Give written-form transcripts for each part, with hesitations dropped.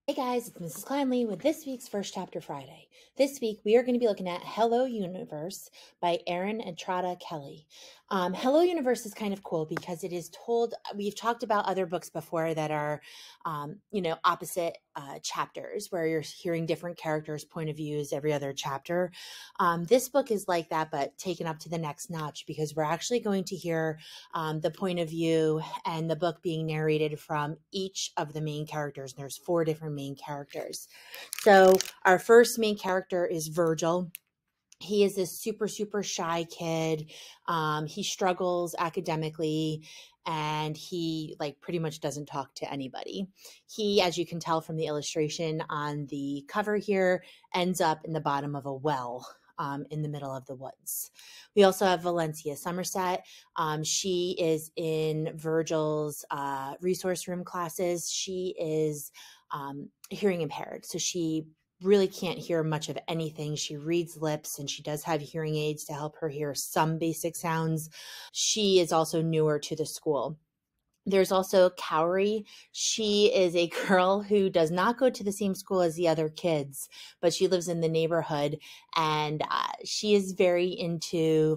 Hey guys, it's Mrs. Climley with this week's First Chapter Friday. This week we are going to be looking at Hello Universe by Erin and Entrada Kelly. Hello Universe is kind of cool because it is told, we've talked about other books before that are, opposite chapters where you're hearing different characters' point of views every other chapter. This book is like that, but taken up to the next notch because we're actually going to hear the point of view and the book being narrated from each of the main characters. And there's 4 different main characters. So our first main character is Virgil. He is this super, super shy kid. He struggles academically and he pretty much doesn't talk to anybody. He, as you can tell from the illustration on the cover here, ends up in the bottom of a well. In the middle of the woods. We also have Valencia Somerset. She is in Virgil's resource room classes. She is hearing impaired, so she really can't hear much of anything. She reads lips and she does have hearing aids to help her hear some basic sounds. She is also newer to the school. There's also Cowrie. She is a girl who does not go to the same school as the other kids, but she lives in the neighborhood, and she is very into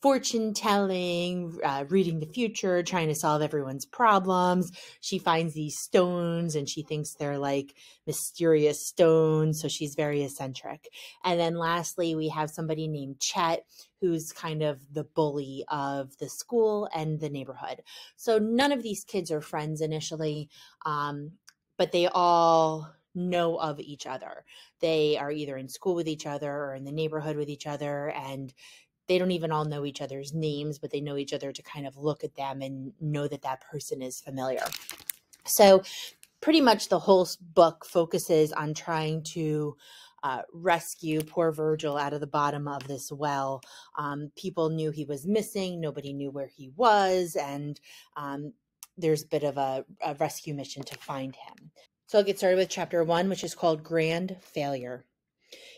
fortune telling, reading the future, trying to solve everyone's problems. She finds these stones and she thinks they're like mysterious stones. So she's very eccentric. And then lastly, we have somebody named Chet, who's kind of the bully of the school and the neighborhood. So none of these kids are friends initially, but they all know of each other. They are either in school with each other or in the neighborhood with each other, and they don't even all know each other's names, but they know each other to kind of look at them and know that that person is familiar. So pretty much the whole book focuses on trying to rescue poor Virgil out of the bottom of this well. People knew he was missing. Nobody knew where he was. And there's a bit of a rescue mission to find him. So I'll get started with chapter 1, which is called Grand Failure.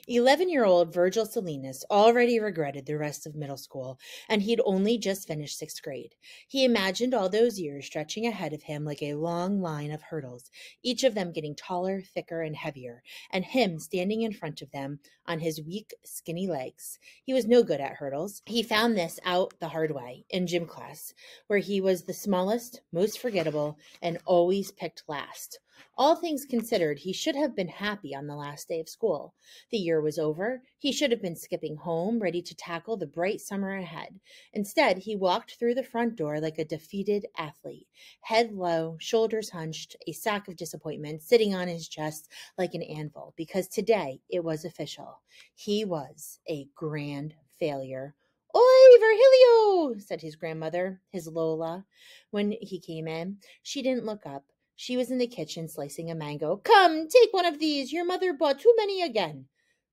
11-year-old Virgil Salinas already regretted the rest of middle school, and he'd only just finished 6th grade. He imagined all those years stretching ahead of him like a long line of hurdles, each of them getting taller, thicker, and heavier, and him standing in front of them on his weak, skinny legs. He was no good at hurdles. He found this out the hard way in gym class, where he was the smallest, most forgettable, and always picked last. All things considered, he should have been happy on the last day of school. The year was over. He should have been skipping home, ready to tackle the bright summer ahead. Instead, he walked through the front door like a defeated athlete, head low, shoulders hunched, a sack of disappointment sitting on his chest like an anvil, because today it was official. He was a grand failure. "Oi, Virgilio!" said his grandmother, his Lola. When he came in, she didn't look up. She was in the kitchen slicing a mango. "Come, take one of these. Your mother bought too many again.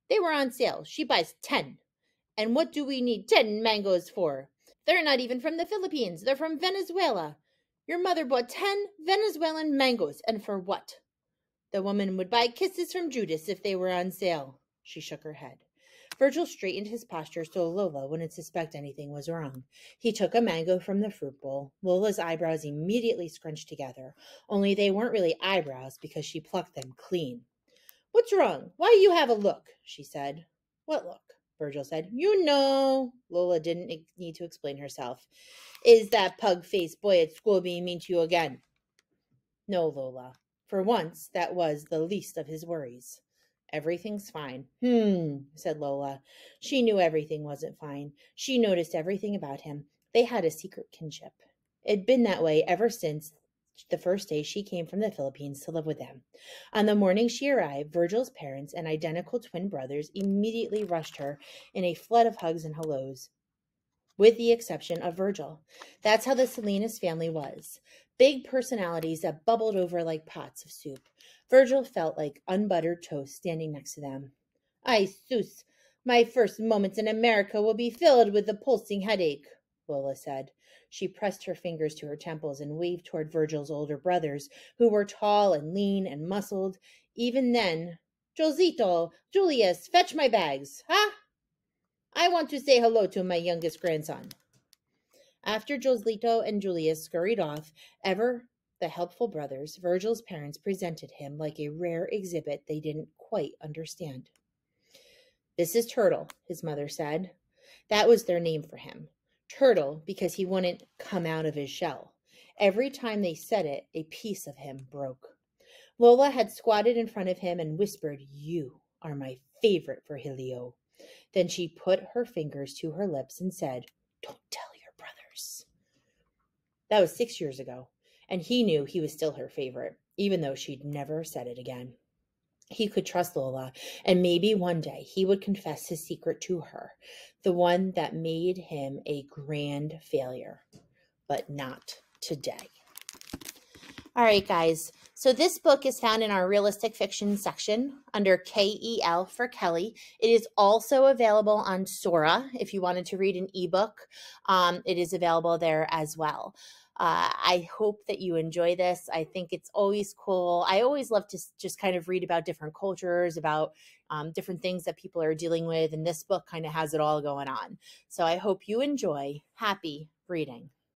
They were on sale. She buys 10. And what do we need 10 mangoes for? They're not even from the Philippines. They're from Venezuela. Your mother bought 10 Venezuelan mangoes. And for what? The woman would buy kisses from Judas if they were on sale." She shook her head. Virgil straightened his posture so Lola wouldn't suspect anything was wrong. He took a mango from the fruit bowl. Lola's eyebrows immediately scrunched together, only they weren't really eyebrows because she plucked them clean. "What's wrong? Why you have a look?" she said. "What look?" Virgil said. "You know." Lola didn't need to explain herself. "Is that pug-faced boy at school being mean to you again?" "No, Lola." For once, that was the least of his worries. "Everything's fine." Said Lola. She knew everything wasn't fine. She noticed everything about him. They had a secret kinship. It'd been that way ever since the first day she came from the Philippines to live with them. On the morning she arrived, Virgil's parents and identical twin brothers immediately rushed her in a flood of hugs and hellos, with the exception of Virgil. That's how the Salinas family was. Big personalities that bubbled over like pots of soup. Virgil felt like unbuttered toast standing next to them. "Ay, sus, my first moments in America will be filled with a pulsing headache," Lola said. She pressed her fingers to her temples and waved toward Virgil's older brothers, who were tall and lean and muscled. Even then, "Josito, Julius, fetch my bags, huh? I want to say hello to my youngest grandson." After Joslito and Julius scurried off, the helpful brothers, Virgil's parents presented him like a rare exhibit they didn't quite understand. "This is Turtle," his mother said. That was their name for him. Turtle, because he wouldn't come out of his shell. Every time they said it, a piece of him broke. Lola had squatted in front of him and whispered, "You are my favorite, Virgilio." Then she put her fingers to her lips and said, "Don't tell your brothers." That was 6 years ago, and he knew he was still her favorite, even though she'd never said it again. He could trust Lola, and maybe one day he would confess his secret to her, the one that made him a grand failure. But not today. All right, guys. So this book is found in our realistic fiction section under KEL for Kelly. It is also available on Sora if you wanted to read an ebook. It is available there as well. I hope that you enjoy this. I think it's always cool. I always love to just kind of read about different cultures, about different things that people are dealing with, and this book kind of has it all going on. So I hope you enjoy. Happy reading.